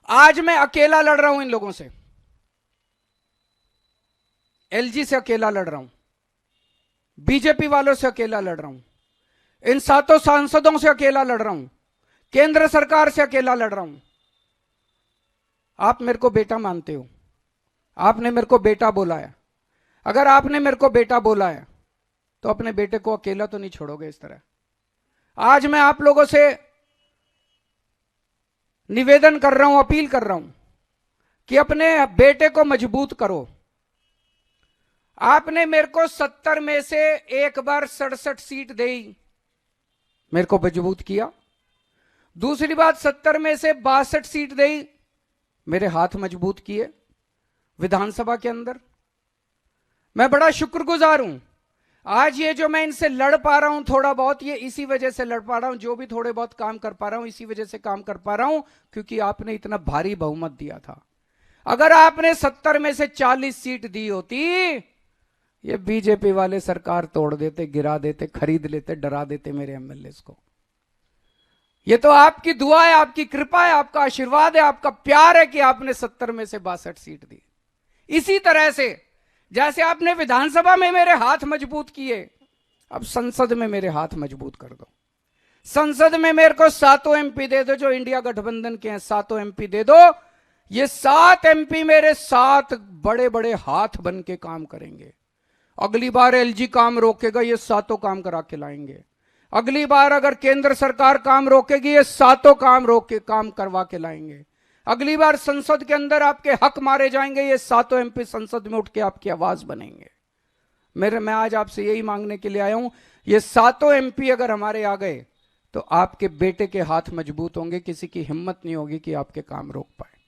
आज मैं अकेला लड़ रहा हूं इन लोगों से, एलजी से अकेला लड़ रहा हूं, बीजेपी वालों से अकेला लड़ रहा हूं, इन 7 सांसदों से अकेला लड़ रहा हूं, केंद्र सरकार से अकेला लड़ रहा हूं। आप मेरे को बेटा मानते हो, आपने मेरे को बेटा बोला है। अगर आपने मेरे को बेटा बोला है तो अपने बेटे को अकेला तो नहीं छोड़ोगे इस तरह। आज मैं आप लोगों से निवेदन कर रहा हूं, अपील कर रहा हूं कि अपने बेटे को मजबूत करो। आपने मेरे को 70 में से एक बार 67 सीट दी, मेरे को मजबूत किया। दूसरी बात, 70 में से 62 सीट दी, मेरे हाथ मजबूत किए विधानसभा के अंदर। मैं बड़ा शुक्रगुजार हूं। आज ये जो मैं इनसे लड़ पा रहा हूं थोड़ा बहुत, ये इसी वजह से लड़ पा रहा हूं। जो भी थोड़े बहुत काम कर पा रहा हूं इसी वजह से काम कर पा रहा हूं, क्योंकि आपने इतना भारी बहुमत दिया था। अगर आपने 70 में से 40 सीट दी होती, ये बीजेपी वाले सरकार तोड़ देते, गिरा देते, खरीद लेते, डरा देते मेरे एमएलए को। ये तो आपकी दुआ है, आपकी कृपा है, आपका आशीर्वाद है, आपका प्यार है कि आपने 70 में से 62 सीट दी। इसी तरह से जैसे आपने विधानसभा में मेरे हाथ मजबूत किए, अब संसद में मेरे हाथ मजबूत कर दो। संसद में मेरे को 7 एमपी दे दो, जो इंडिया गठबंधन के हैं 7 एमपी दे दो। ये 7 एमपी मेरे 7 बड़े बड़े हाथ बन के काम करेंगे। अगली बार एलजी काम रोकेगा, ये 7 काम करा के लाएंगे। अगली बार अगर केंद्र सरकार काम रोकेगी, ये 7 काम रोक के काम करवा के लाएंगे। अगली बार संसद के अंदर आपके हक मारे जाएंगे, ये 7 एमपी संसद में उठ के आपकी आवाज बनेंगे। मैं आज आपसे यही मांगने के लिए आया हूं, ये 7 एमपी अगर हमारे आ गए तो आपके बेटे के हाथ मजबूत होंगे, किसी की हिम्मत नहीं होगी कि आपके काम रोक पाए।